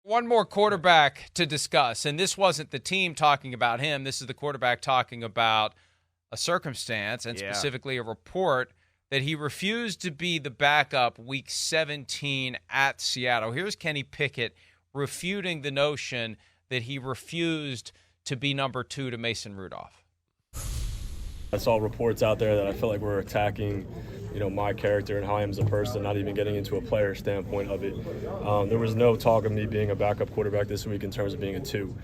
One more quarterback to discuss, and this wasn't the team talking about him. This is the quarterback talking about a circumstance, and specifically a report that he refused to be the backup Week 17 at Seattle. Here's Kenny Pickett refuting the notion that he refused to be number 2 to Mason Rudolph. I saw reports out there that I feel like we're attacking, my character and how I am as a person, not even getting into a player standpoint of it. There was no talk of me being a backup quarterback this week in terms of being a 2.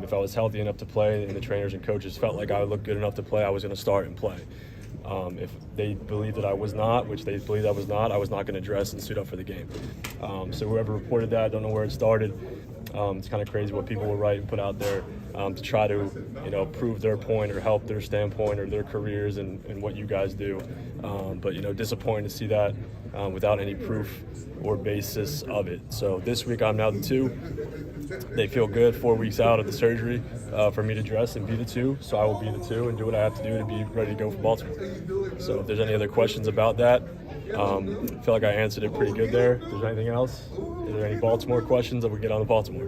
If I was healthy enough to play and the trainers and coaches felt like I would look good enough to play, I was going to start and play. If they believed that I was not, which they believed I was not going to dress and suit up for the game. So whoever reported that, I don't know where it started. It's kind of crazy what people will write and put out there to try to, prove their point or help their standpoint or their careers and what you guys do. But disappointing to see that without any proof or basis of it. So this week I'm now the 2. They feel good 4 weeks out of the surgery for me to dress and be the 2. So I will be the 2 and do what I have to do to be ready to go for Baltimore. So if there's any other questions about that, I feel like I answered it pretty good there. If there's anything else, is there any Baltimore questions that we get on the Baltimore?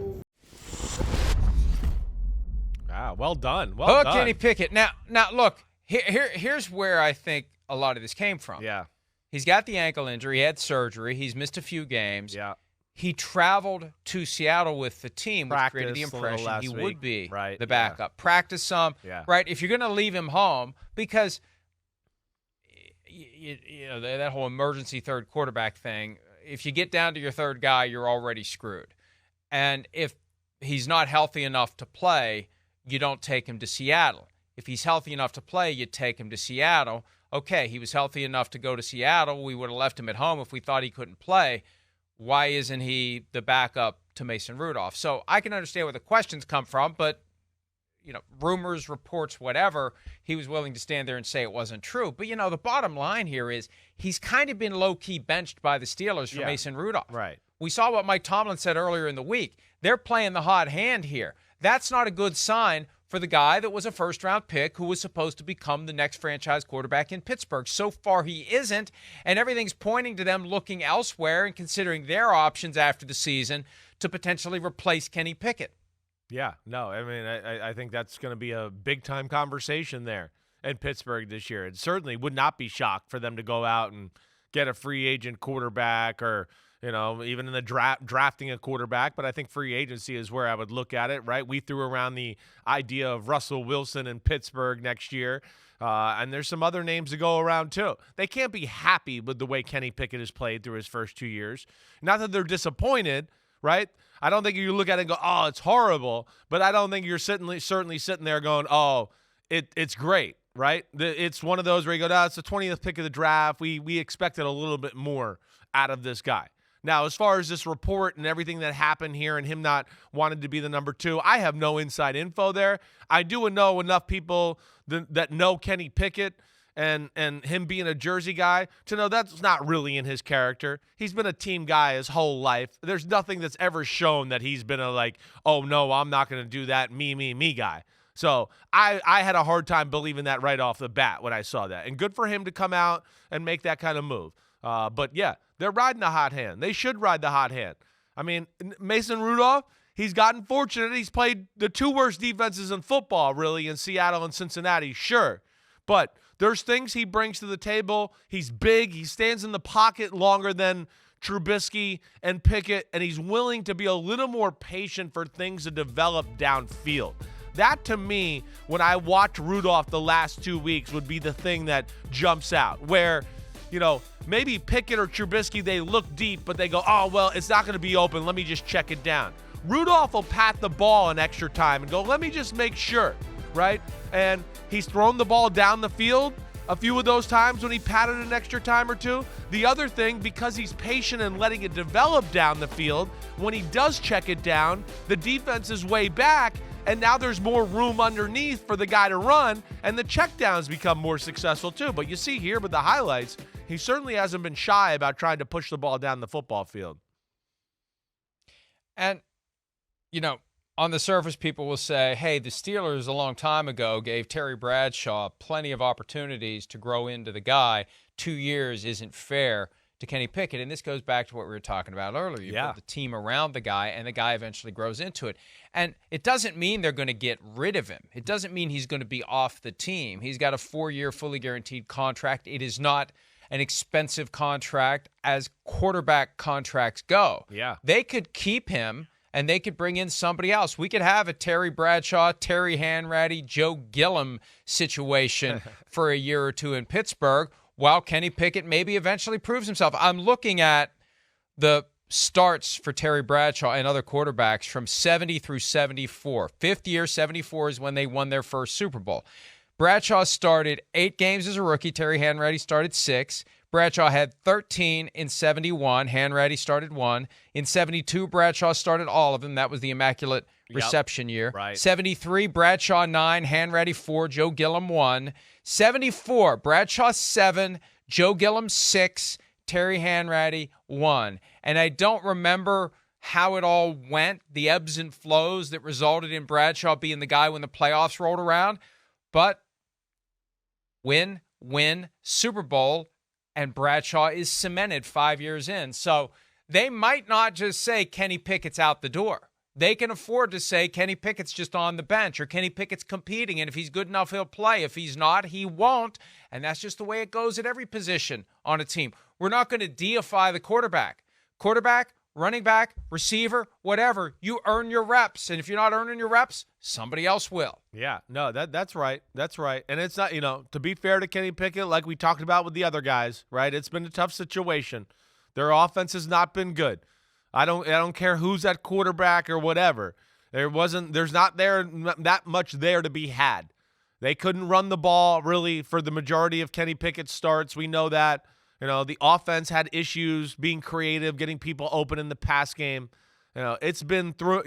Well done. Well done. Kenny Pickett. Now look, here's where I think a lot of this came from. Yeah. He's got the ankle injury. He had surgery. He's missed a few games. Yeah. He traveled to Seattle with the team, which created the impression he would be the backup. Yeah. Practice some, right? If you're going to leave him home, because that whole emergency third quarterback thing, if you get down to your third guy, you're already screwed. And if he's not healthy enough to play, you don't take him to Seattle. If he's healthy enough to play, you take him to Seattle. Okay, he was healthy enough to go to Seattle. We would have left him at home if we thought he couldn't play. Why isn't he the backup to Mason Rudolph? So I can understand where the questions come from, but rumors, reports, whatever, he was willing to stand there and say it wasn't true. But, the bottom line here is he's kind of been low-key benched by the Steelers for Mason Rudolph. Right. We saw what Mike Tomlin said earlier in the week. They're playing the hot hand here. That's not a good sign for the guy that was a first-round pick who was supposed to become the next franchise quarterback in Pittsburgh. So far, he isn't, and everything's pointing to them looking elsewhere and considering their options after the season to potentially replace Kenny Pickett. Yeah, no, I mean, I think that's going to be a big-time conversation there in Pittsburgh this year. It certainly would not be shocked for them to go out and get a free agent quarterback or – even in the drafting a quarterback, but I think free agency is where I would look at it, right? We threw around the idea of Russell Wilson in Pittsburgh next year, and there's some other names to go around too. They can't be happy with the way Kenny Pickett has played through his first 2 years. Not that they're disappointed, right? I don't think you look at it and go, oh, it's horrible, but I don't think you're certainly sitting there going, oh, it's great, right? It's one of those where you go, it's the 20th pick of the draft. We expected a little bit more out of this guy. Now, as far as this report and everything that happened here and him not wanting to be the number 2, I have no inside info there. I do know enough people that know Kenny Pickett and him being a Jersey guy to know that's not really in his character. He's been a team guy his whole life. There's nothing that's ever shown that he's been oh, no, I'm not going to do that, me guy. So I had a hard time believing that right off the bat when I saw that. And good for him to come out and make that kind of move. But, yeah, they're riding the hot hand. They should ride the hot hand. I mean, Mason Rudolph, he's gotten fortunate. He's played the 2 worst defenses in football, really, in Seattle and Cincinnati, sure. But there's things he brings to the table. He's big. He stands in the pocket longer than Trubisky and Pickett, and he's willing to be a little more patient for things to develop downfield. That, to me, when I watch Rudolph the last 2 weeks, would be the thing that jumps out, where – maybe Pickett or Trubisky, they look deep, but they go, oh, well, it's not going to be open. Let me just check it down. Rudolph will pat the ball in extra time and go, let me just make sure, right? And he's thrown the ball down the field a few of those times when he patted an extra time or two. The other thing, because he's patient and letting it develop down the field, when he does check it down, the defense is way back, and now there's more room underneath for the guy to run, and the checkdowns become more successful too. But you see here with the highlights, he certainly hasn't been shy about trying to push the ball down the football field. And, on the surface, people will say, hey, the Steelers a long time ago gave Terry Bradshaw plenty of opportunities to grow into the guy. 2 years isn't fair to Kenny Pickett. And this goes back to what we were talking about earlier. You build the team around the guy, and the guy eventually grows into it. And it doesn't mean they're going to get rid of him. It doesn't mean he's going to be off the team. He's got a 4-year, fully guaranteed contract. It is not an expensive contract as quarterback contracts go. Yeah. They could keep him, and they could bring in somebody else. We could have a Terry Bradshaw, Terry Hanratty, Joe Gilliam situation for a year or two in Pittsburgh, while Kenny Pickett maybe eventually proves himself. I'm looking at the starts for Terry Bradshaw and other quarterbacks from 70 through 74. Fifth year, 74 is when they won their first Super Bowl. Bradshaw started 8 games as a rookie. Terry Hanratty started 6. Bradshaw had 13 in 71. Hanratty started 1. In 72, Bradshaw started all of them. That was the Immaculate Reception year. Right. 73, Bradshaw 9, Hanratty 4, Joe Gilliam 1. 74, Bradshaw 7, Joe Gilliam 6, Terry Hanratty 1. And I don't remember how it all went, the ebbs and flows that resulted in Bradshaw being the guy when the playoffs rolled around. But win, Super Bowl, and Bradshaw is cemented 5 years in. So they might not just say Kenny Pickett's out the door. They can afford to say Kenny Pickett's just on the bench, or Kenny Pickett's competing, and if he's good enough, he'll play. If he's not, he won't. And that's just the way it goes at every position on a team. We're not going to deify the quarterback. Quarterback, running back, receiver, whatever, you earn your reps. And if you're not earning your reps, somebody else will. Yeah, no, that's right. That's right. And it's not, to be fair to Kenny Pickett, like we talked about with the other guys, right? It's been a tough situation. Their offense has not been good. I don't care who's at quarterback or whatever. There's not that much there to be had. They couldn't run the ball really for the majority of Kenny Pickett's starts. We know that. The offense had issues being creative, getting people open in the pass game. It's been through,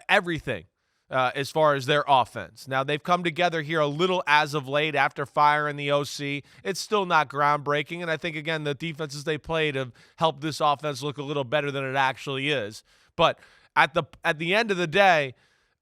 everything as far as their offense. Now, they've come together here a little as of late after firing the OC. It's still not groundbreaking, and I think, again, the defenses they played have helped this offense look a little better than it actually is. But at the end of the day,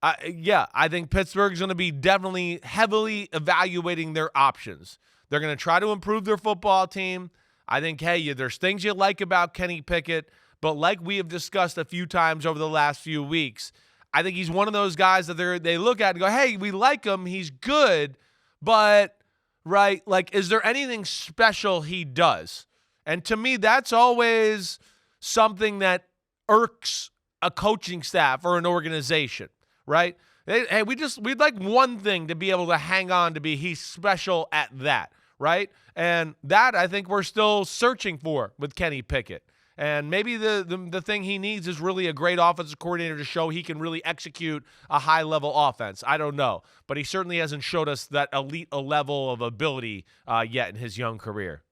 I think Pittsburgh's going to be definitely heavily evaluating their options. They're going to try to improve their football team. I think, hey, there's things you like about Kenny Pickett, but like we have discussed a few times over the last few weeks, I think he's one of those guys that they look at and go, hey, we like him, he's good, but, right, like, is there anything special he does? And to me, that's always something that irks a coaching staff or an organization, right? Hey, we'd like one thing to be able to hang on to be he's special at that, right? And that I think we're still searching for with Kenny Pickett. And maybe the thing he needs is really a great offensive coordinator to show he can really execute a high-level offense. I don't know. But he certainly hasn't showed us that elite level of ability yet in his young career.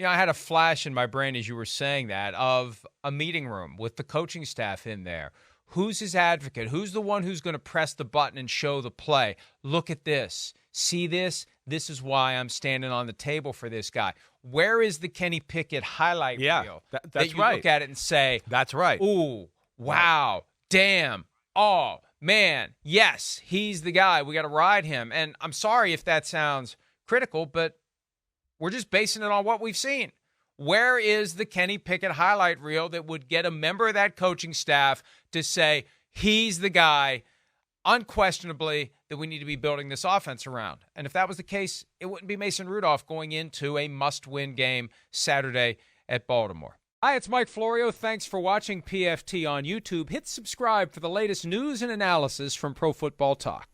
I had a flash in my brain as you were saying that of a meeting room with the coaching staff in there. Who's his advocate? Who's the one who's going to press the button and show the play? Look at this. See this? This is why I'm standing on the table for this guy. Where is the Kenny Pickett highlight reel? That's that you right. Look at it and say, that's right. Ooh, wow, damn, oh, man, yes, he's the guy. We got to ride him. And I'm sorry if that sounds critical, but we're just basing it on what we've seen. Where is the Kenny Pickett highlight reel that would get a member of that coaching staff to say, he's the guy, unquestionably, that we need to be building this offense around? And if that was the case, it wouldn't be Mason Rudolph going into a must-win game Saturday at Baltimore. Hi, it's Mike Florio. Thanks for watching PFT on YouTube. Hit subscribe for the latest news and analysis from Pro Football Talk.